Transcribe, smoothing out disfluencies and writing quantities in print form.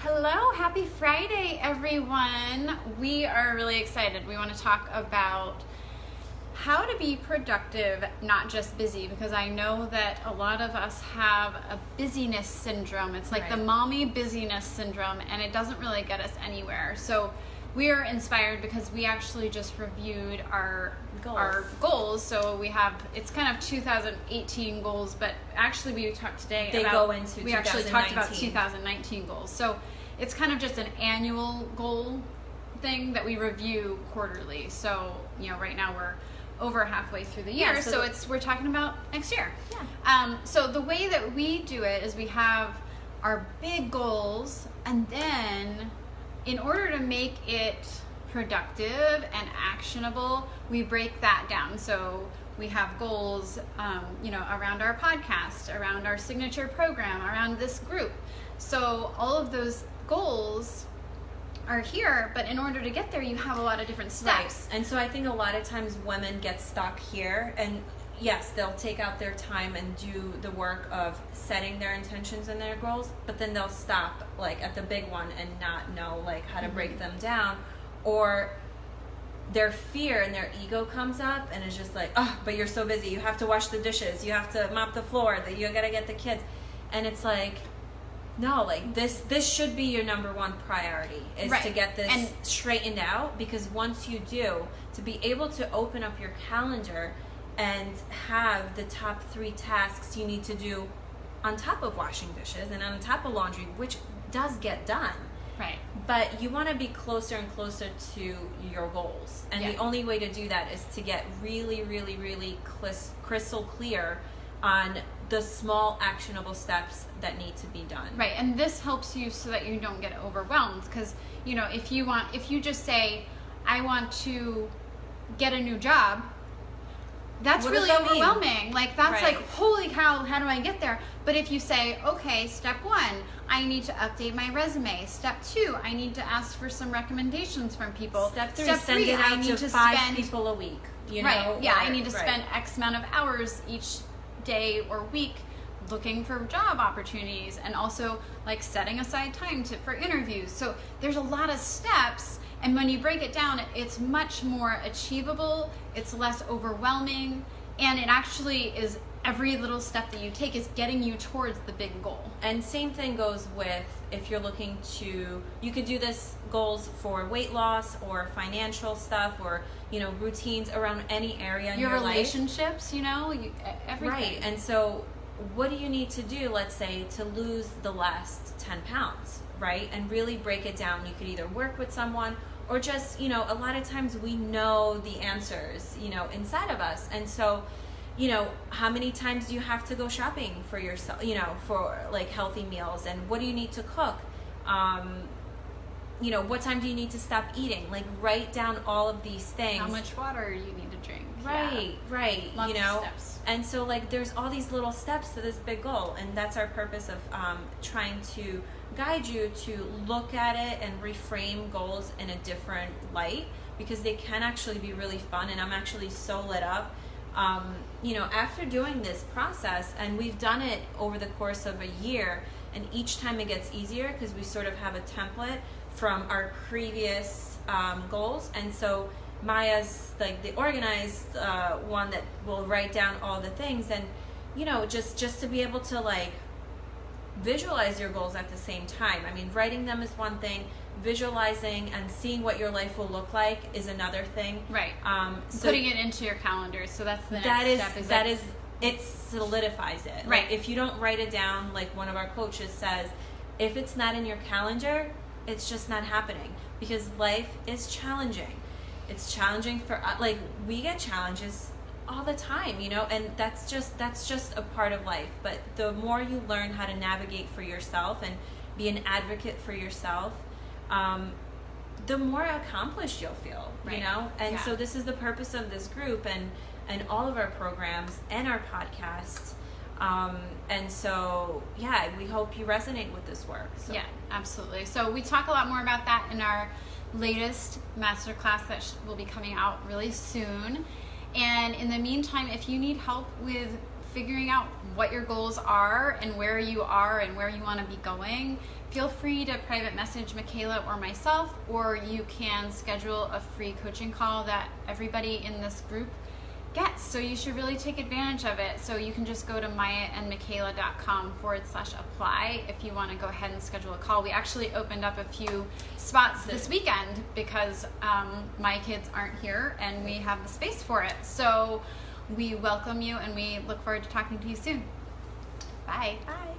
Hello, happy Friday, everyone. We are really excited. We want to talk about how to be productive, not just busy, because I know that a lot of us have a busyness syndrome. It's like the mommy busyness syndrome, and it doesn't really get us anywhere. So we are inspired because we actually just reviewed our goals. So we have, it's kind of 2018 goals, but actually we talked today we actually talked about 2019 goals. So it's kind of just an annual goal thing that we review quarterly. So, right now we're over halfway through the year. So we're talking about next year. Yeah. So the way that we do it is we have our big goals, and then in order to make it productive and actionable, we break that down. So we have goals, around our podcast, around our signature program, around this group. So all of those goals are here, but in order to get there, you have a lot of different steps. Right. And so I think a lot of times women get stuck here, and yes, they'll take out their time and do the work of setting their intentions and their goals, but then they'll stop at the big one and not know how to break them down, or their fear and their ego comes up and it's just but you're so busy, you have to wash the dishes, you have to mop the floor, you gotta get the kids, and it's no, this should be your number one priority, is to get this straightened out, because once you do, to be able to open up your calendar and have the top 3 tasks you need to do on top of washing dishes and on top of laundry, which does get done. Right. But you want to be closer and closer to your goals. And the only way to do that is to get really, really, really crystal clear on the small actionable steps that need to be done. Right. And this helps you so that you don't get overwhelmed, because, if you just say, I want to get a new job, that's really overwhelming. That's holy cow, how do I get there? But if you say, okay, step 1, I need to update my resume. Step 2, I need to ask for some recommendations from people. Step 3, send it out to 5 people a week. I need to spend X amount of hours each day or week looking for job opportunities, and also setting aside time for interviews. So there's a lot of steps. And when you break it down, it's much more achievable, it's less overwhelming, and it actually is, every little step that you take is getting you towards the big goal. And same thing goes with, if you're looking to, you could do this goals for weight loss or financial stuff, or, routines around any area in your life. Your relationships, everything. Right, and so what do you need to do, let's say, to lose the last 10 pounds, right? And really break it down. You could either work with someone, or just, a lot of times we know the answers, inside of us. And so, how many times do you have to go shopping for yourself, for healthy meals? And what do you need to cook? What time do you need to stop eating? Write down all of these things. How much water you need to drink. Right. Lots of steps. And so there's all these little steps to this big goal, and that's our purpose of trying to guide you to look at it and reframe goals in a different light, because they can actually be really fun. And I'm actually so lit up. After doing this process, and we've done it over the course of a year, and each time it gets easier because we sort of have a template from our previous goals. And so Maya's the organized one that will write down all the things, and just to be able to visualize your goals at the same time. I mean, writing them is one thing, visualizing and seeing what your life will look like is another thing. Right. So putting it into your calendar. So that's the next step. It solidifies it. Right. If you don't write it down, one of our coaches says, if it's not in your calendar, it's just not happening, because life is challenging. It's challenging for we get challenges all the time, and that's just a part of life. But the more you learn how to navigate for yourself and be an advocate for yourself, the more accomplished you'll feel, And so this is the purpose of this group and all of our programs and our podcasts. And so, we hope you resonate with this work. So. Yeah, absolutely. So we talk a lot more about that in our latest masterclass that will be coming out really soon. And in the meantime, if you need help with figuring out what your goals are and where you are and where you want to be going, feel free to private message Michaela or myself, or you can schedule a free coaching call that everybody in this group gets. So you should really take advantage of it. So you can just go to mayaandmichaela.com/apply if you want to go ahead and schedule a call. We actually opened up a few spots this weekend because my kids aren't here and we have the space for it. So we welcome you and we look forward to talking to you soon. Bye. Bye.